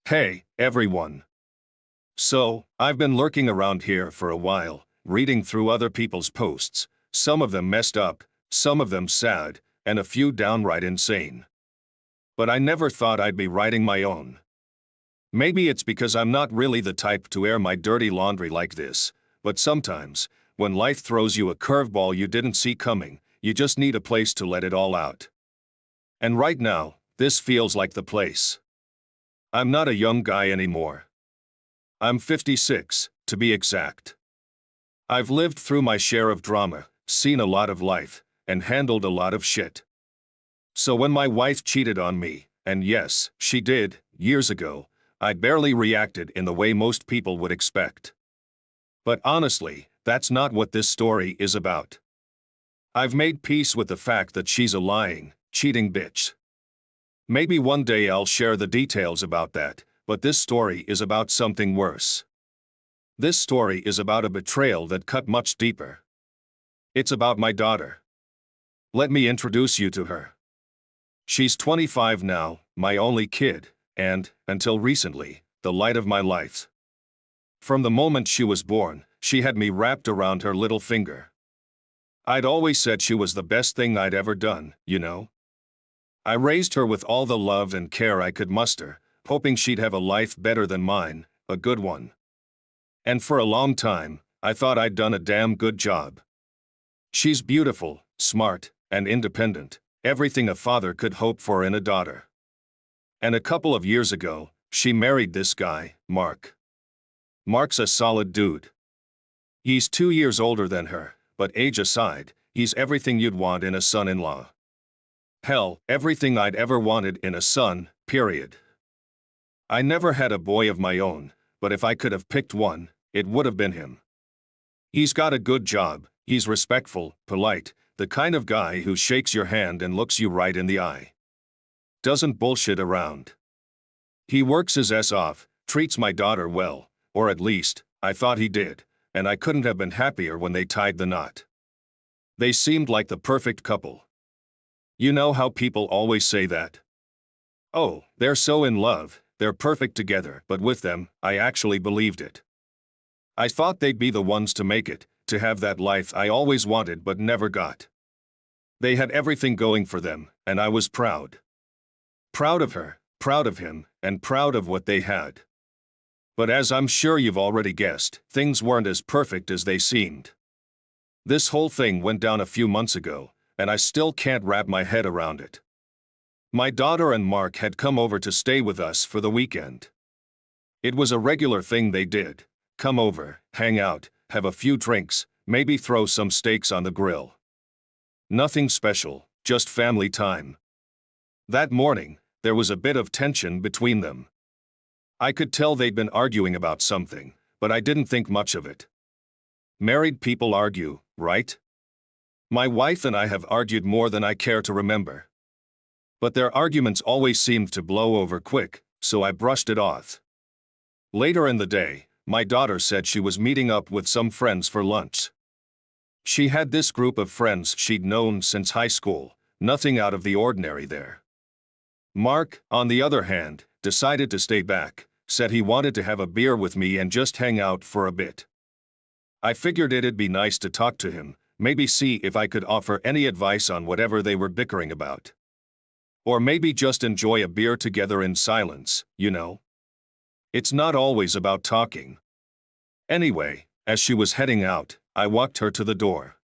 Hey, everyone. So, I've been lurking around here for a while, reading through other people's posts, some of them messed up, some of them sad, and a few downright insane. But I never thought I'd be writing my own. Maybe it's because I'm not really the type to air my dirty laundry like this, but sometimes, when life throws you a curveball you didn't see coming, you just need a place to let it all out. And right now, this feels like the place. I'm not a young guy anymore. I'm 56, to be exact. I've lived through my share of drama, seen a lot of life, and handled a lot of shit. So when my wife cheated on me, and yes, she did, years ago, I barely reacted in the way most people would expect. But honestly, that's not what this story is about. I've made peace with the fact that she's a lying, cheating bitch. Maybe one day I'll share the details about that, but this story is about something worse. This story is about a betrayal that cut much deeper. It's about my daughter. Let me introduce you to her. She's 25 now, my only kid, and, until recently, the light of my life. From the moment she was born, she had me wrapped around her little finger. I'd always said she was the best thing I'd ever done, you know? I raised her with all the love and care I could muster, hoping she'd have a life better than mine, a good one. And for a long time, I thought I'd done a damn good job. She's beautiful, smart, and independent, everything a father could hope for in a daughter. And a couple of years ago, she married this guy, Mark. Mark's a solid dude. He's 2 years older than her, but age aside, he's everything you'd want in a son-in-law. Hell, everything I'd ever wanted in a son, period. I never had a boy of my own, but if I could have picked one, it would have been him. He's got a good job, he's respectful, polite, the kind of guy who shakes your hand and looks you right in the eye. Doesn't bullshit around. He works his ass off, treats my daughter well, or at least, I thought he did, and I couldn't have been happier when they tied the knot. They seemed like the perfect couple. You know how people always say that? Oh, they're so in love, they're perfect together, but with them, I actually believed it. I thought they'd be the ones to make it, to have that life I always wanted but never got. They had everything going for them, and I was proud. Proud of her, proud of him, and proud of what they had. But as I'm sure you've already guessed, things weren't as perfect as they seemed. This whole thing went down a few months ago, and I still can't wrap my head around it. My daughter and Mark had come over to stay with us for the weekend. It was a regular thing they did: come over, hang out, have a few drinks, maybe throw some steaks on the grill. Nothing special, just family time. That morning, there was a bit of tension between them. I could tell they'd been arguing about something, but I didn't think much of it. Married people argue, right? My wife and I have argued more than I care to remember. But their arguments always seemed to blow over quick, so I brushed it off. Later in the day, my daughter said she was meeting up with some friends for lunch. She had this group of friends she'd known since high school, nothing out of the ordinary there. Mark, on the other hand, decided to stay back, said he wanted to have a beer with me and just hang out for a bit. I figured it'd be nice to talk to him, maybe see if I could offer any advice on whatever they were bickering about. Or maybe just enjoy a beer together in silence, you know? It's not always about talking. Anyway, as she was heading out, I walked her to the door.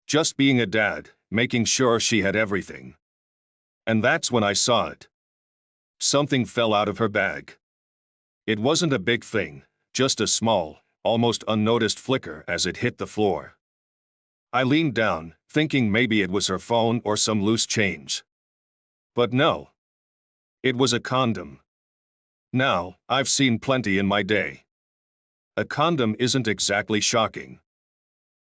Just being a dad, making sure she had everything. And that's when I saw it. Something fell out of her bag. It wasn't a big thing, just a small, almost unnoticed flicker as it hit the floor. I leaned down, thinking maybe it was her phone or some loose change. But no. It was a condom. Now, I've seen plenty in my day. A condom isn't exactly shocking.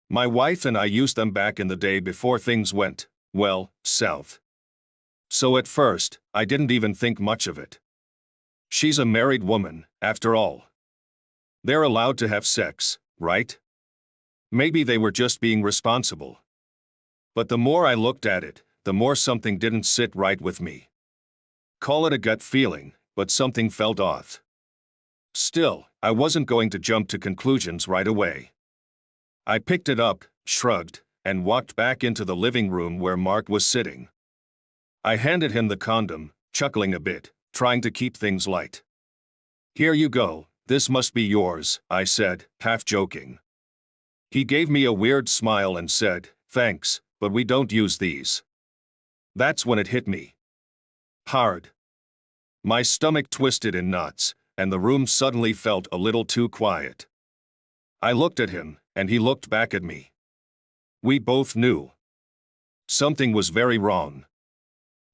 My wife and I used them back in the day before things went, well, south. So at first, I didn't even think much of it. She's a married woman, after all. They're allowed to have sex, right? Maybe they were just being responsible. But the more I looked at it, the more something didn't sit right with me. Call it a gut feeling, but something felt off. Still, I wasn't going to jump to conclusions right away. I picked it up, shrugged, and walked back into the living room where Mark was sitting. I handed him the condom, chuckling a bit, trying to keep things light. "Here you go, this must be yours," I said, half joking. He gave me a weird smile and said, "Thanks, but we don't use these." That's when it hit me. Hard. My stomach twisted in knots, and the room suddenly felt a little too quiet. I looked at him, and he looked back at me. We both knew something was very wrong.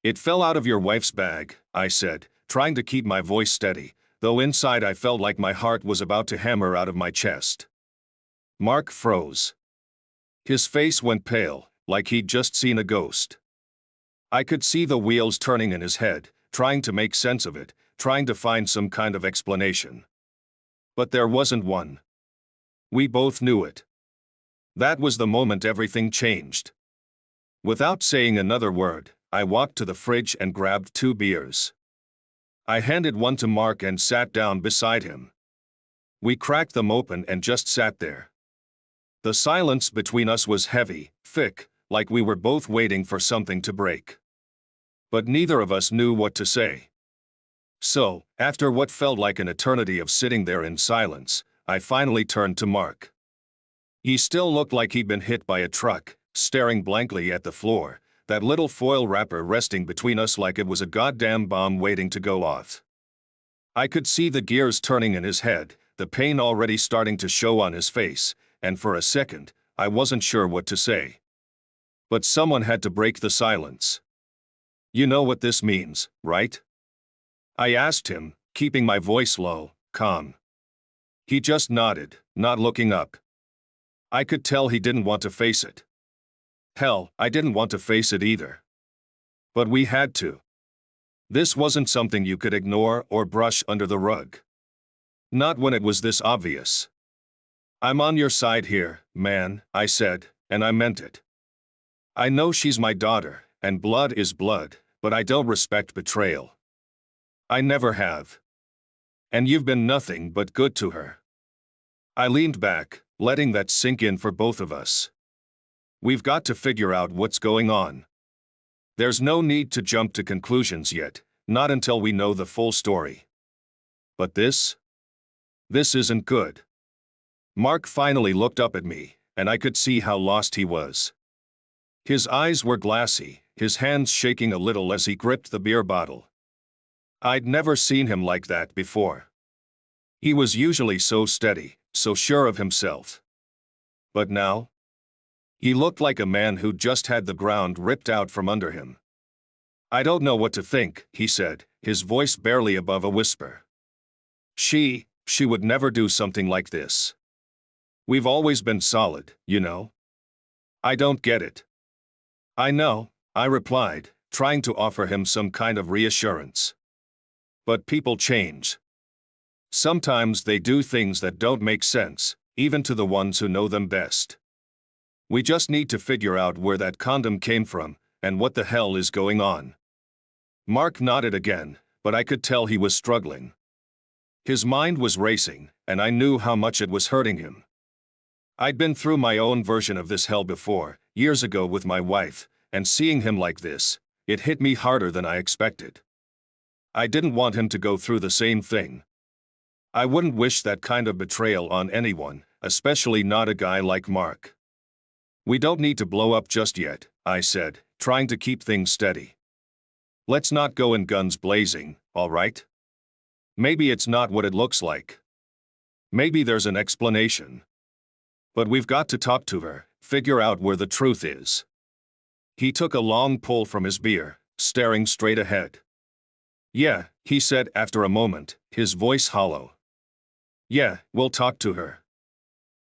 "It fell out of your wife's bag," I said, trying to keep my voice steady, though inside I felt like my heart was about to hammer out of my chest. Mark froze. His face went pale, like he'd just seen a ghost. I could see the wheels turning in his head, trying to make sense of it, trying to find some kind of explanation. But there wasn't one. We both knew it. That was the moment everything changed. Without saying another word, I walked to the fridge and grabbed 2 beers. I handed one to Mark and sat down beside him. We cracked them open and just sat there. The silence between us was heavy, thick, like we were both waiting for something to break. But neither of us knew what to say. So, after what felt like an eternity of sitting there in silence, I finally turned to Mark. He still looked like he'd been hit by a truck, staring blankly at the floor, that little foil wrapper resting between us like it was a goddamn bomb waiting to go off. I could see the gears turning in his head, the pain already starting to show on his face, and for a second, I wasn't sure what to say. But someone had to break the silence. "You know what this means, right?" I asked him, keeping my voice low, calm. He just nodded, not looking up. I could tell he didn't want to face it. Hell, I didn't want to face it either. But we had to. This wasn't something you could ignore or brush under the rug. Not when it was this obvious. "I'm on your side here, man," I said, and I meant it. I know she's my daughter, and blood is blood, but I don't respect betrayal. I never have. And you've been nothing but good to her. I leaned back, letting that sink in for both of us. We've got to figure out what's going on. There's no need to jump to conclusions yet, not until we know the full story. But this isn't good. Mark finally looked up at me, and I could see how lost he was. His eyes were glassy, his hands shaking a little as he gripped the beer bottle. I'd never seen him like that before. He was usually so steady, so sure of himself. But now? He looked like a man who'd just had the ground ripped out from under him. "I don't know what to think," he said, his voice barely above a whisper. She would never do something like this. We've always been solid, you know. I don't get it." "I know," I replied, trying to offer him some kind of reassurance. "But people change. Sometimes they do things that don't make sense, even to the ones who know them best. We just need to figure out where that condom came from, and what the hell is going on." Mark nodded again, but I could tell he was struggling. His mind was racing, and I knew how much it was hurting him. I'd been through my own version of this hell before, years ago with my wife, and seeing him like this, it hit me harder than I expected. I didn't want him to go through the same thing. I wouldn't wish that kind of betrayal on anyone, especially not a guy like Mark. "We don't need to blow up just yet," I said, trying to keep things steady. "Let's not go in guns blazing, all right? Maybe it's not what it looks like. Maybe there's an explanation. But we've got to talk to her, figure out where the truth is." He took a long pull from his beer, staring straight ahead. "Yeah," he said after a moment, his voice hollow. "Yeah, we'll talk to her."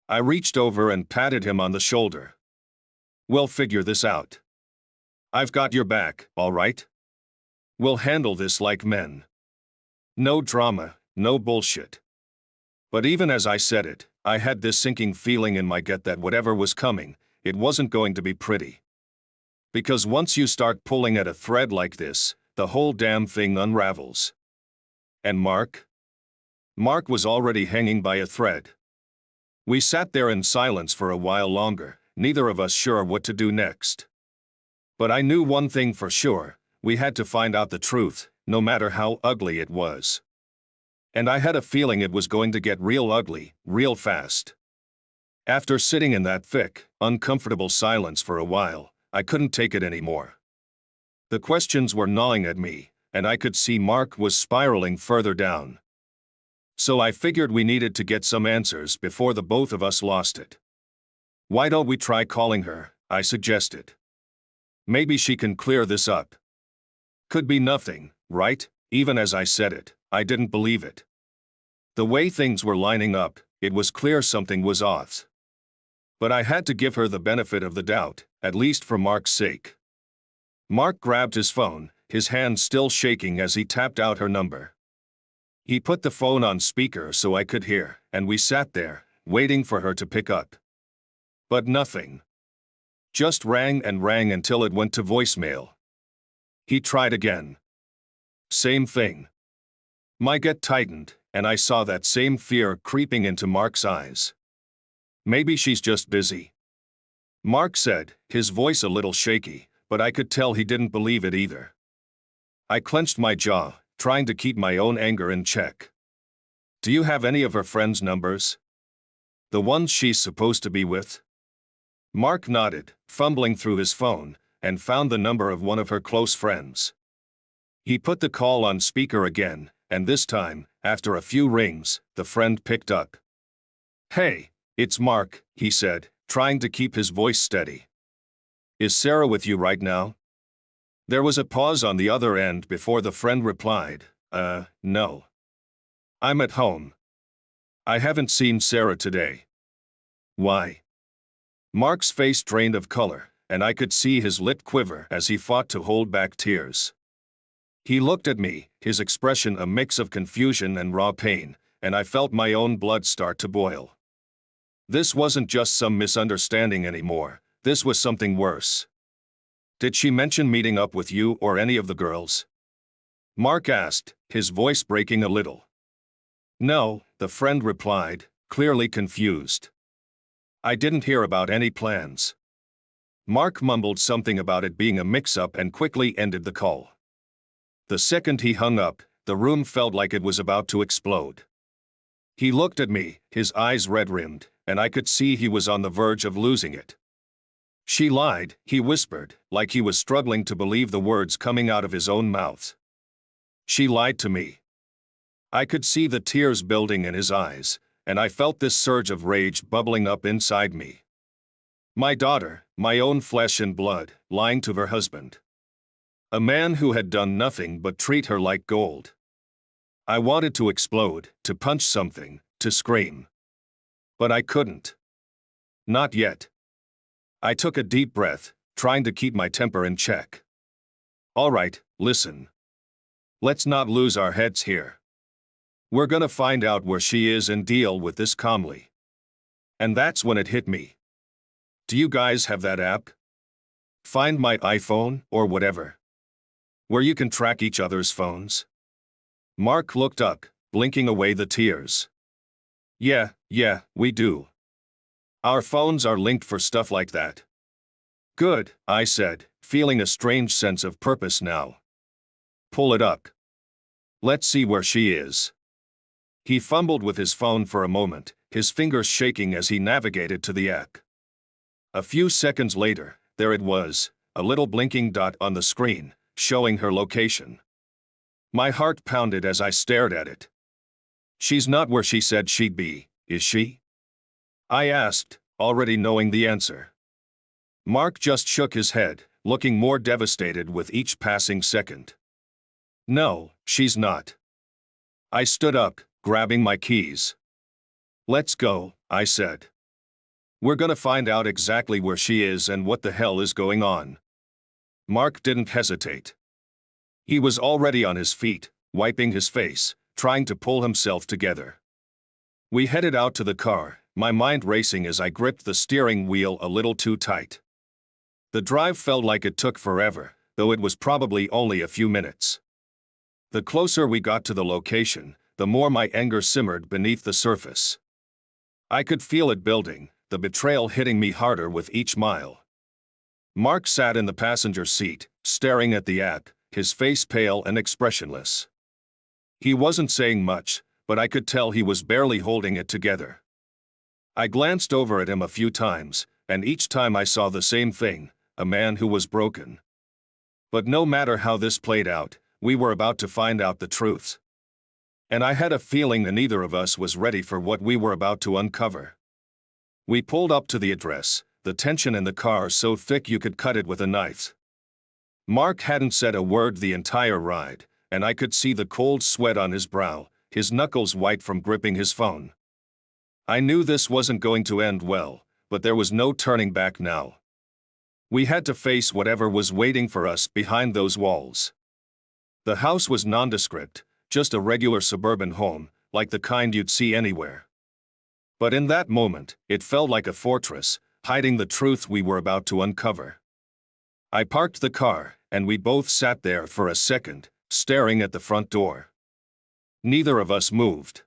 I reached over and patted him on the shoulder. "We'll figure this out. I've got your back, all right? We'll handle this like men. No drama, no bullshit." But even as I said it, I had this sinking feeling in my gut that whatever was coming, it wasn't going to be pretty. Because once you start pulling at a thread like this, the whole damn thing unravels. And Mark? Mark was already hanging by a thread. We sat there in silence for a while longer, neither of us sure what to do next. But I knew one thing for sure: we had to find out the truth, no matter how ugly it was. And I had a feeling it was going to get real ugly, real fast. After sitting in that thick, uncomfortable silence for a while, I couldn't take it anymore. The questions were gnawing at me, and I could see Mark was spiraling further down. So I figured we needed to get some answers before the both of us lost it. "Why don't we try calling her?" I suggested. "Maybe she can clear this up." Could be nothing, right? Even as I said it, I didn't believe it. The way things were lining up, it was clear something was off. But I had to give her the benefit of the doubt, at least for Mark's sake. Mark grabbed his phone, his hand still shaking as he tapped out her number. He put the phone on speaker so I could hear, and we sat there, waiting for her to pick up. But nothing. Just rang and rang until it went to voicemail. He tried again. Same thing. My gut tightened, and I saw that same fear creeping into Mark's eyes. "Maybe she's just busy," Mark said, his voice a little shaky, but I could tell he didn't believe it either. I clenched my jaw, trying to keep my own anger in check. "Do you have any of her friends' numbers? The ones she's supposed to be with?" Mark nodded, fumbling through his phone, and found the number of one of her close friends. He put the call on speaker again, and this time, after a few rings, the friend picked up. "Hey, it's Mark," he said, trying to keep his voice steady. "Is Sarah with you right now?" There was a pause on the other end before the friend replied, No. I'm at home. I haven't seen Sarah today." "Why?" Mark's face drained of color, and I could see his lip quiver as he fought to hold back tears. He looked at me, his expression a mix of confusion and raw pain, and I felt my own blood start to boil. This wasn't just some misunderstanding anymore, this was something worse. "Did she mention meeting up with you or any of the girls?" Mark asked, his voice breaking a little. "No," the friend replied, clearly confused. "I didn't hear about any plans." Mark mumbled something about it being a mix-up and quickly ended the call. The second he hung up, the room felt like it was about to explode. He looked at me, his eyes red-rimmed, and I could see he was on the verge of losing it. "She lied," he whispered, like he was struggling to believe the words coming out of his own mouth. "She lied to me." I could see the tears building in his eyes, and I felt this surge of rage bubbling up inside me. My daughter, my own flesh and blood, lying to her husband. A man who had done nothing but treat her like gold. I wanted to explode, to punch something, to scream. But I couldn't. Not yet. I took a deep breath, trying to keep my temper in check. "All right, listen. Let's not lose our heads here. We're gonna find out where she is and deal with this calmly." And that's when it hit me. "Do you guys have that app? Find My iPhone, or whatever. Where you can track each other's phones?" Mark looked up, blinking away the tears. Yeah, we do. Our phones are linked for stuff like that." "Good," I said, feeling a strange sense of purpose now. "Pull it up. Let's see where she is." He fumbled with his phone for a moment, his fingers shaking as he navigated to the app. A few seconds later, there it was, a little blinking dot on the screen, showing her location. My heart pounded as I stared at it. "She's not where she said she'd be, is she?" I asked, already knowing the answer. Mark just shook his head, looking more devastated with each passing second. "No, she's not." I stood up, grabbing my keys. "Let's go," I said. "We're gonna find out exactly where she is and what the hell is going on." Mark didn't hesitate. He was already on his feet, wiping his face, trying to pull himself together. We headed out to the car, my mind racing as I gripped the steering wheel a little too tight. The drive felt like it took forever, though it was probably only a few minutes. The closer we got to the location, the more my anger simmered beneath the surface. I could feel it building, the betrayal hitting me harder with each mile. Mark sat in the passenger seat, staring at the app, his face pale and expressionless. He wasn't saying much, but I could tell he was barely holding it together. I glanced over at him a few times, and each time I saw the same thing, a man who was broken. But no matter how this played out, we were about to find out the truth. And I had a feeling that neither of us was ready for what we were about to uncover. We pulled up to the address, the tension in the car so thick you could cut it with a knife. Mark hadn't said a word the entire ride, and I could see the cold sweat on his brow, his knuckles white from gripping his phone. I knew this wasn't going to end well, but there was no turning back now. We had to face whatever was waiting for us behind those walls. The house was nondescript, just a regular suburban home, like the kind you'd see anywhere. But in that moment, it felt like a fortress, hiding the truth we were about to uncover. I parked the car, and we both sat there for a second, staring at the front door. Neither of us moved.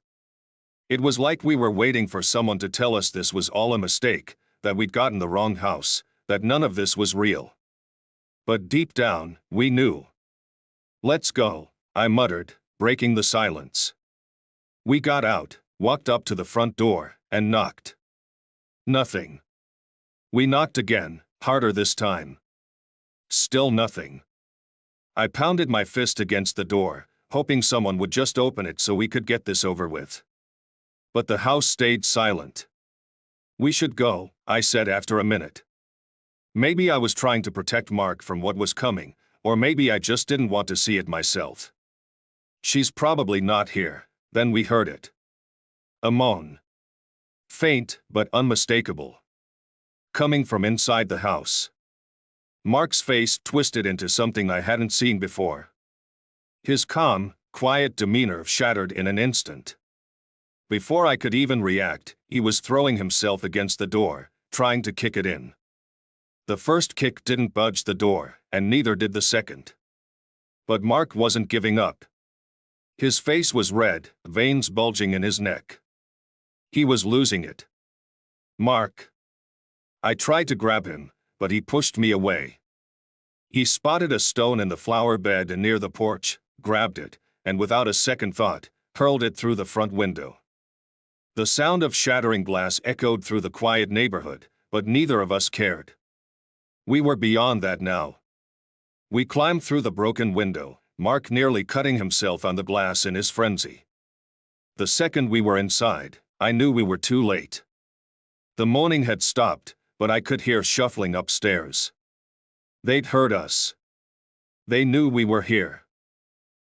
It was like we were waiting for someone to tell us this was all a mistake, that we'd gotten the wrong house, that none of this was real. But deep down, we knew. "Let's go," I muttered, breaking the silence. We got out, walked up to the front door, and knocked. Nothing. We knocked again, harder this time. Still nothing. I pounded my fist against the door, hoping someone would just open it so we could get this over with. But the house stayed silent. "We should go," I said after a minute. Maybe I was trying to protect Mark from what was coming, or maybe I just didn't want to see it myself. "She's probably not here." Then we heard it. A moan. Faint, but unmistakable. Coming from inside the house. Mark's face twisted into something I hadn't seen before. His calm, quiet demeanor shattered in an instant. Before I could even react, he was throwing himself against the door, trying to kick it in. The first kick didn't budge the door, and neither did the second. But Mark wasn't giving up. His face was red, veins bulging in his neck. He was losing it. "Mark." I tried to grab him, but he pushed me away. He spotted a stone in the flower bed near the porch, grabbed it, and without a second thought, hurled it through the front window. The sound of shattering glass echoed through the quiet neighborhood, but neither of us cared. We were beyond that now. We climbed through the broken window, Mark nearly cutting himself on the glass in his frenzy. The second we were inside, I knew we were too late. The moaning had stopped, but I could hear shuffling upstairs. They'd heard us. They knew we were here.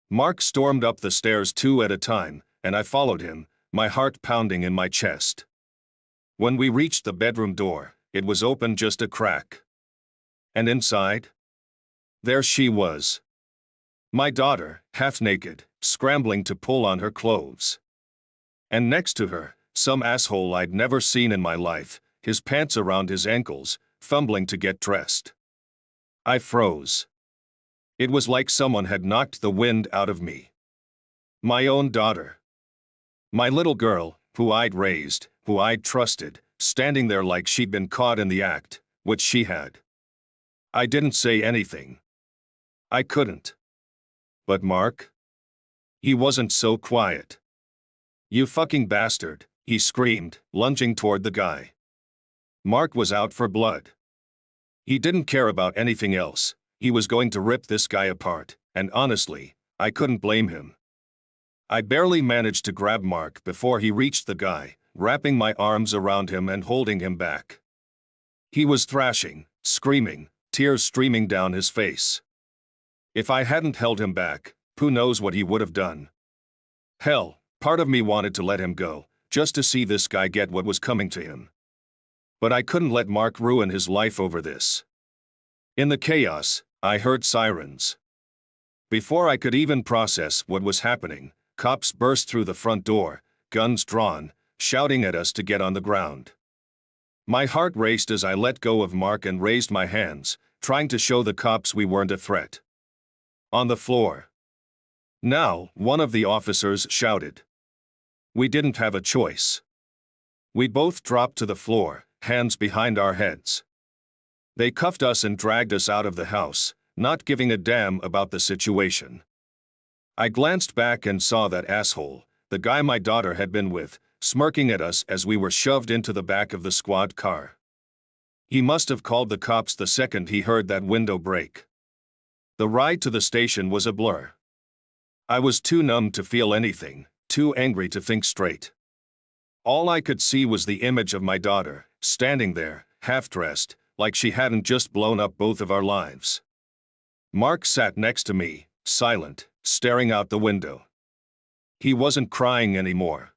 Mark stormed up the stairs two at a time, and I followed him, my heart pounding in my chest. When we reached the bedroom door, it was open just a crack. And inside? There she was. My daughter, half naked, scrambling to pull on her clothes. And next to her, some asshole I'd never seen in my life, his pants around his ankles, fumbling to get dressed. I froze. It was like someone had knocked the wind out of me. My own daughter. My little girl, who I'd raised, who I'd trusted, standing there like she'd been caught in the act, which she had. I didn't say anything. I couldn't. But Mark? He wasn't so quiet. "You fucking bastard," he screamed, lunging toward the guy. Mark was out for blood. He didn't care about anything else. He was going to rip this guy apart, and honestly, I couldn't blame him. I barely managed to grab Mark before he reached the guy, wrapping my arms around him and holding him back. He was thrashing, screaming, tears streaming down his face. If I hadn't held him back, who knows what he would have done. Hell, part of me wanted to let him go, just to see this guy get what was coming to him. But I couldn't let Mark ruin his life over this. In the chaos, I heard sirens. Before I could even process what was happening, cops burst through the front door, guns drawn, shouting at us to get on the ground. My heart raced as I let go of Mark and raised my hands, trying to show the cops we weren't a threat. On the floor. Now, one of the officers shouted. We didn't have a choice. We both dropped to the floor, hands behind our heads. They cuffed us and dragged us out of the house, not giving a damn about the situation. I glanced back and saw that asshole, the guy my daughter had been with, smirking at us as we were shoved into the back of the squad car. He must have called the cops the second he heard that window break. The ride to the station was a blur. I was too numb to feel anything, too angry to think straight. All I could see was the image of my daughter, standing there, half-dressed, like she hadn't just blown up both of our lives. Mark sat next to me, silent, staring out the window. He wasn't crying anymore.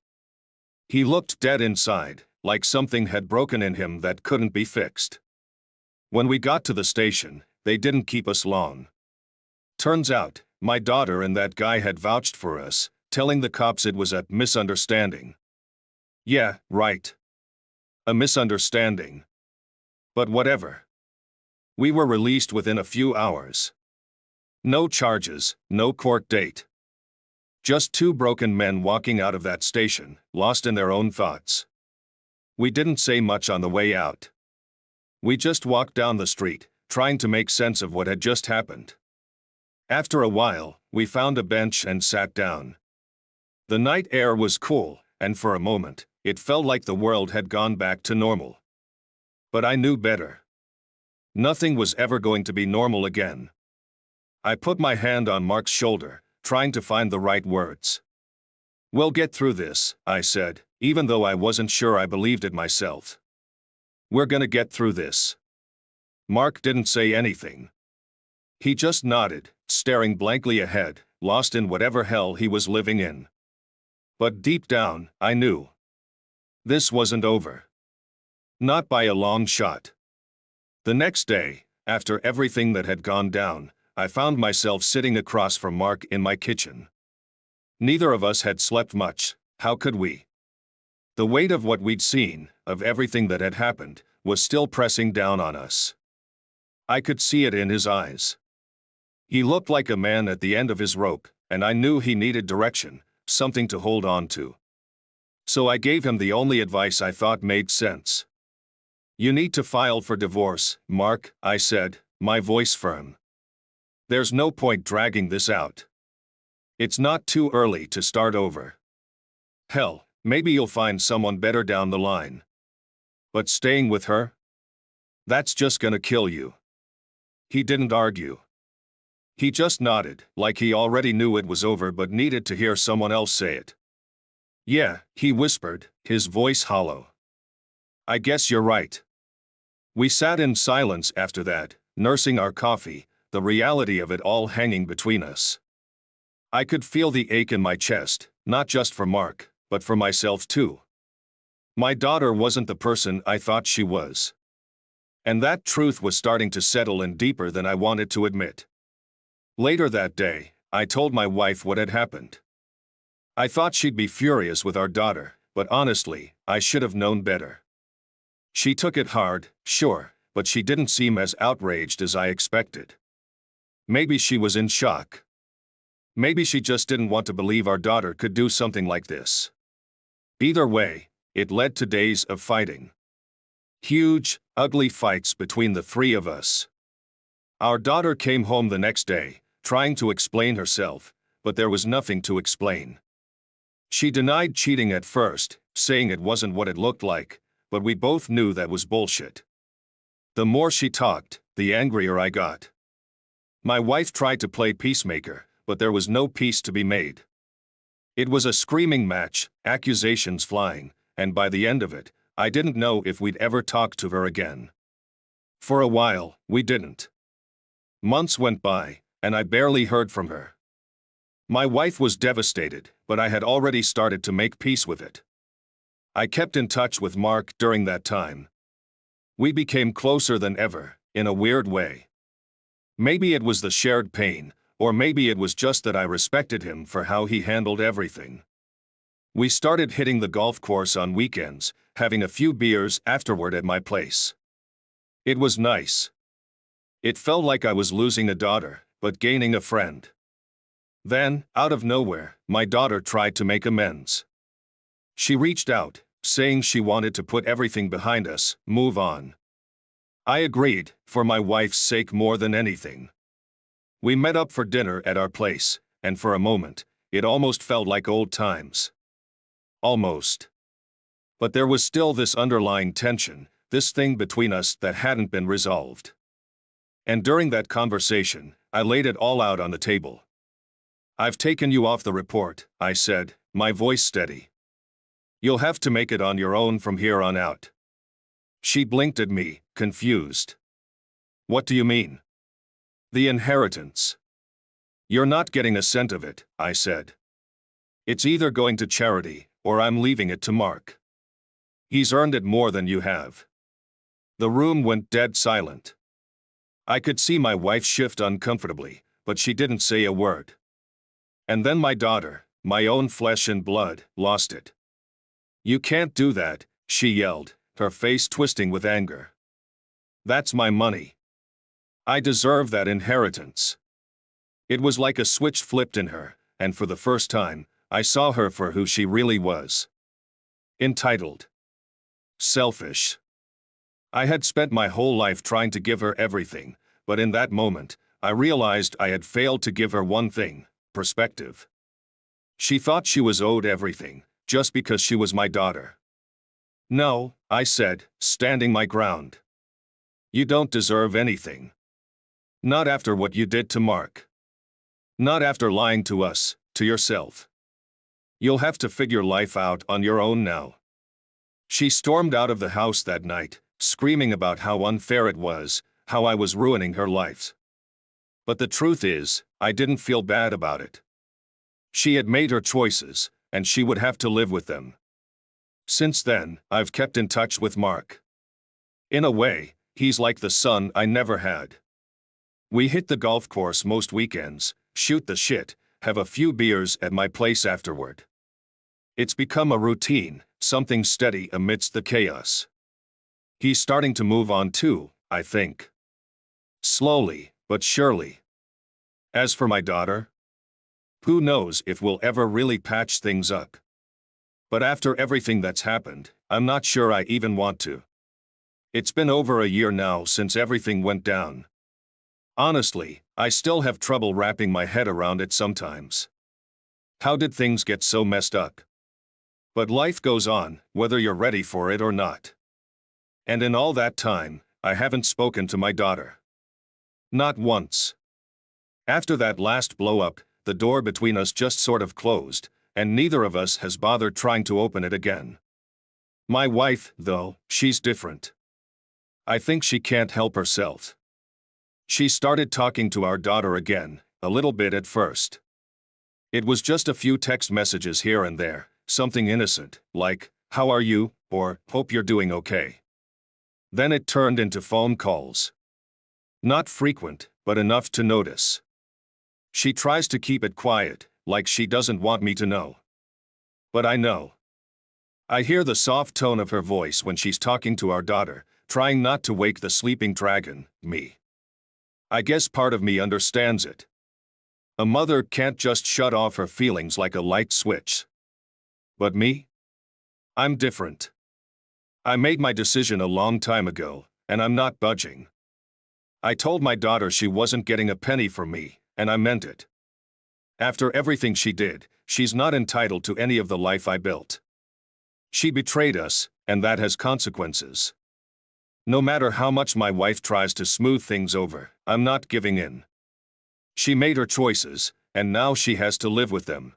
He looked dead inside, like something had broken in him that couldn't be fixed. When we got to the station, they didn't keep us long. Turns out, my daughter and that guy had vouched for us, telling the cops it was a misunderstanding. Yeah, right. A misunderstanding. But whatever. We were released within a few hours. No charges, no court date. Just two broken men walking out of that station, lost in their own thoughts. We didn't say much on the way out. We just walked down the street, trying to make sense of what had just happened. After a while, we found a bench and sat down. The night air was cool, and for a moment, it felt like the world had gone back to normal. But I knew better. Nothing was ever going to be normal again. I put my hand on Mark's shoulder, trying to find the right words. We'll get through this, I said, even though I wasn't sure I believed it myself. We're gonna get through this. Mark didn't say anything. He just nodded, staring blankly ahead, lost in whatever hell he was living in. But deep down, I knew. This wasn't over. Not by a long shot. The next day, after everything that had gone down, I found myself sitting across from Mark in my kitchen. Neither of us had slept much, how could we? The weight of what we'd seen, of everything that had happened, was still pressing down on us. I could see it in his eyes. He looked like a man at the end of his rope, and I knew he needed direction, something to hold on to. So I gave him the only advice I thought made sense. You need to file for divorce, Mark, I said, my voice firm. There's no point dragging this out. It's not too early to start over. Hell, maybe you'll find someone better down the line. But staying with her? That's just gonna kill you. He didn't argue. He just nodded, like he already knew it was over but needed to hear someone else say it. Yeah, he whispered, his voice hollow. I guess you're right. We sat in silence after that, nursing our coffee, the reality of it all hanging between us. I could feel the ache in my chest, not just for Mark, but for myself too. My daughter wasn't the person I thought she was. And that truth was starting to settle in deeper than I wanted to admit. Later that day, I told my wife what had happened. I thought she'd be furious with our daughter, but honestly, I should have known better. She took it hard, sure, but she didn't seem as outraged as I expected. Maybe she was in shock. Maybe she just didn't want to believe our daughter could do something like this. Either way, it led to days of fighting. Huge, ugly fights between the three of us. Our daughter came home the next day, trying to explain herself, but there was nothing to explain. She denied cheating at first, saying it wasn't what it looked like, but we both knew that was bullshit. The more she talked, the angrier I got. My wife tried to play peacemaker, but there was no peace to be made. It was a screaming match, accusations flying, and by the end of it, I didn't know if we'd ever talk to her again. For a while, we didn't. Months went by, and I barely heard from her. My wife was devastated, but I had already started to make peace with it. I kept in touch with Mark during that time. We became closer than ever, in a weird way. Maybe it was the shared pain, or maybe it was just that I respected him for how he handled everything. We started hitting the golf course on weekends, having a few beers afterward at my place. It was nice. It felt like I was losing a daughter, but gaining a friend. Then, out of nowhere, my daughter tried to make amends. She reached out, saying she wanted to put everything behind us, move on. I agreed, for my wife's sake more than anything. We met up for dinner at our place, and for a moment, it almost felt like old times. Almost. But there was still this underlying tension, this thing between us that hadn't been resolved. And during that conversation, I laid it all out on the table. "I've taken you off the report," I said, my voice steady. "You'll have to make it on your own from here on out." She blinked at me, confused. "What do you mean?" "The inheritance. You're not getting a cent of it," I said. "It's either going to charity, or I'm leaving it to Mark. He's earned it more than you have." The room went dead silent. I could see my wife shift uncomfortably, but she didn't say a word. And then my daughter, my own flesh and blood, lost it. "You can't do that," she yelled, her face twisting with anger. "That's my money. I deserve that inheritance." It was like a switch flipped in her, and for the first time, I saw her for who she really was. Entitled. Selfish. I had spent my whole life trying to give her everything, but in that moment, I realized I had failed to give her one thing: perspective. She thought she was owed everything, just because she was my daughter. "No," I said, standing my ground. "You don't deserve anything. Not after what you did to Mark. Not after lying to us, to yourself. You'll have to figure life out on your own now." She stormed out of the house that night, screaming about how unfair it was, how I was ruining her life. But the truth is, I didn't feel bad about it. She had made her choices, and she would have to live with them. Since then, I've kept in touch with Mark. In a way, he's like the son I never had. We hit the golf course most weekends, shoot the shit, have a few beers at my place afterward. It's become a routine, something steady amidst the chaos. He's starting to move on too, I think. Slowly, but surely. As for my daughter, who knows if we'll ever really patch things up. But after everything that's happened, I'm not sure I even want to. It's been over a year now since everything went down. Honestly, I still have trouble wrapping my head around it sometimes. How did things get so messed up? But life goes on, whether you're ready for it or not. And in all that time, I haven't spoken to my daughter. Not once. After that last blow-up, the door between us just sort of closed, and neither of us has bothered trying to open it again. My wife, though, she's different. I think she can't help herself. She started talking to our daughter again, a little bit at first. It was just a few text messages here and there, something innocent, like, "How are you?" or "Hope you're doing okay." Then it turned into phone calls. Not frequent, but enough to notice. She tries to keep it quiet, like she doesn't want me to know. But I know. I hear the soft tone of her voice when she's talking to our daughter, trying not to wake the sleeping dragon, me. I guess part of me understands it. A mother can't just shut off her feelings like a light switch. But me? I'm different. I made my decision a long time ago, and I'm not budging. I told my daughter she wasn't getting a penny from me, and I meant it. After everything she did, she's not entitled to any of the life I built. She betrayed us, and that has consequences. No matter how much my wife tries to smooth things over, I'm not giving in. She made her choices, and now she has to live with them.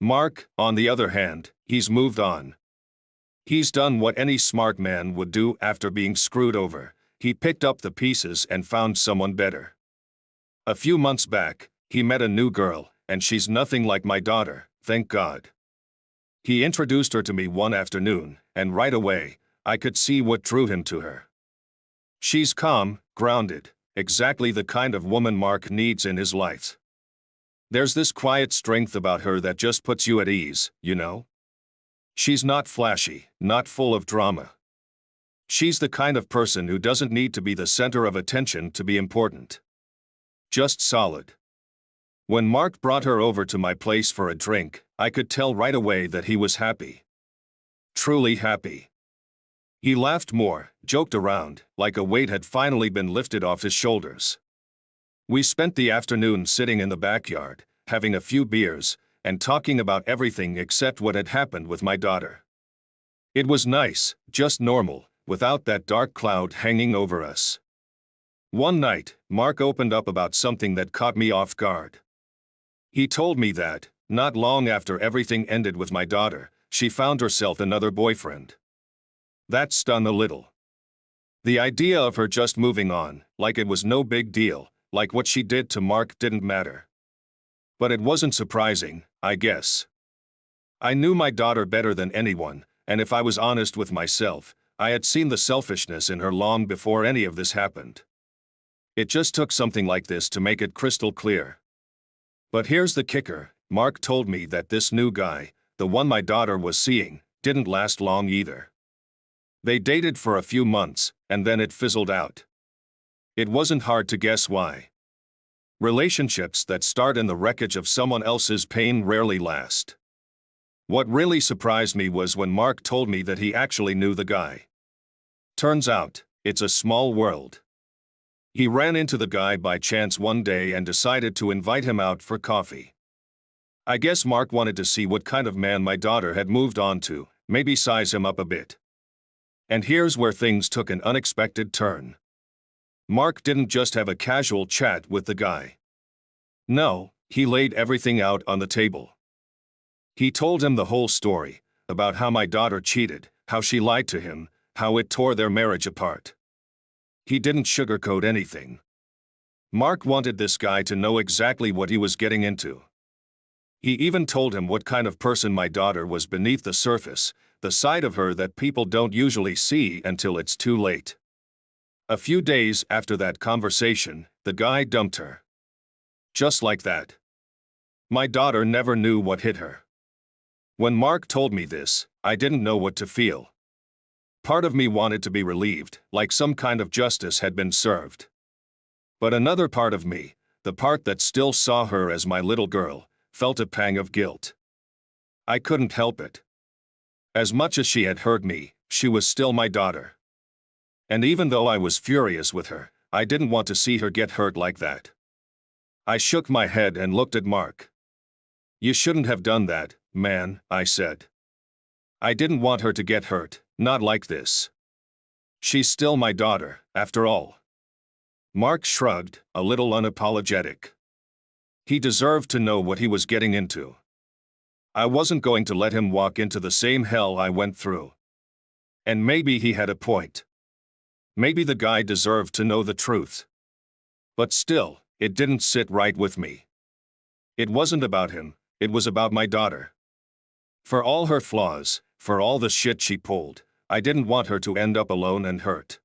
Mark, on the other hand, he's moved on. He's done what any smart man would do after being screwed over. He picked up the pieces and found someone better. A few months back, he met a new girl, and she's nothing like my daughter, thank God. He introduced her to me one afternoon, and right away, I could see what drew him to her. She's calm, grounded, exactly the kind of woman Mark needs in his life. There's this quiet strength about her that just puts you at ease, you know? She's not flashy, not full of drama. She's the kind of person who doesn't need to be the center of attention to be important. Just solid. When Mark brought her over to my place for a drink, I could tell right away that he was happy. Truly happy. He laughed more, joked around, like a weight had finally been lifted off his shoulders. We spent the afternoon sitting in the backyard, having a few beers, and talking about everything except what had happened with my daughter. It was nice, just normal, without that dark cloud hanging over us. One night, Mark opened up about something that caught me off guard. He told me that, not long after everything ended with my daughter, she found herself another boyfriend. That stung a little. The idea of her just moving on, like it was no big deal, like what she did to Mark didn't matter. But it wasn't surprising, I guess. I knew my daughter better than anyone, and if I was honest with myself, I had seen the selfishness in her long before any of this happened. It just took something like this to make it crystal clear. But here's the kicker, Mark told me that this new guy, the one my daughter was seeing, didn't last long either. They dated for a few months, and then it fizzled out. It wasn't hard to guess why. Relationships that start in the wreckage of someone else's pain rarely last. What really surprised me was when Mark told me that he actually knew the guy. Turns out, it's a small world. He ran into the guy by chance one day and decided to invite him out for coffee. I guess Mark wanted to see what kind of man my daughter had moved on to, maybe size him up a bit. And here's where things took an unexpected turn. Mark didn't just have a casual chat with the guy. No, he laid everything out on the table. He told him the whole story, about how my daughter cheated, how she lied to him, how it tore their marriage apart. He didn't sugarcoat anything. Mark wanted this guy to know exactly what he was getting into. He even told him what kind of person my daughter was beneath the surface, the side of her that people don't usually see until it's too late. A few days after that conversation, the guy dumped her. Just like that. My daughter never knew what hit her. When Mark told me this, I didn't know what to feel. Part of me wanted to be relieved, like some kind of justice had been served. But another part of me, the part that still saw her as my little girl, felt a pang of guilt. I couldn't help it. As much as she had hurt me, she was still my daughter. And even though I was furious with her, I didn't want to see her get hurt like that. I shook my head and looked at Mark. "You shouldn't have done that, man," I said. "I didn't want her to get hurt, not like this. She's still my daughter, after all." Mark shrugged, a little unapologetic. He deserved to know what he was getting into. I wasn't going to let him walk into the same hell I went through. And maybe he had a point. Maybe the guy deserved to know the truth. But still, it didn't sit right with me. It wasn't about him, it was about my daughter. For all her flaws, for all the shit she pulled, I didn't want her to end up alone and hurt.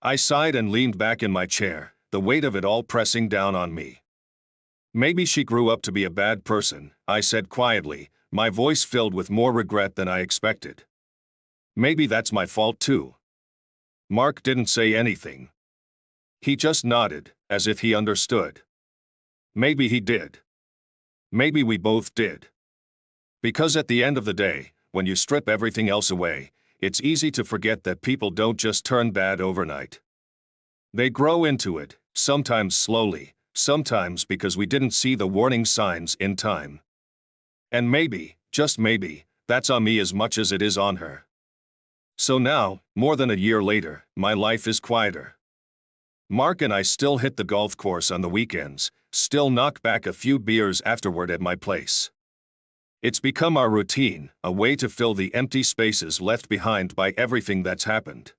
I sighed and leaned back in my chair, the weight of it all pressing down on me. "Maybe she grew up to be a bad person," I said quietly, my voice filled with more regret than I expected. "Maybe that's my fault too." Mark didn't say anything. He just nodded, as if he understood. Maybe he did. Maybe we both did. Because at the end of the day, when you strip everything else away, it's easy to forget that people don't just turn bad overnight. They grow into it, sometimes slowly, sometimes because we didn't see the warning signs in time. And maybe, just maybe, that's on me as much as it is on her. So now, more than a year later, my life is quieter. Mark and I still hit the golf course on the weekends, still knock back a few beers afterward at my place. It's become our routine, a way to fill the empty spaces left behind by everything that's happened.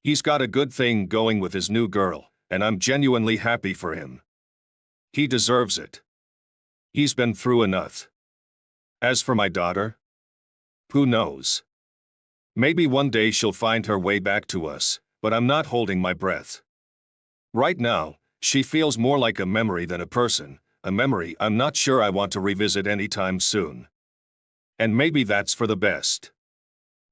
He's got a good thing going with his new girl, and I'm genuinely happy for him. He deserves it. He's been through enough. As for my daughter, who knows? Maybe one day she'll find her way back to us, but I'm not holding my breath. Right now, she feels more like a memory than a person, a memory I'm not sure I want to revisit anytime soon. And maybe that's for the best.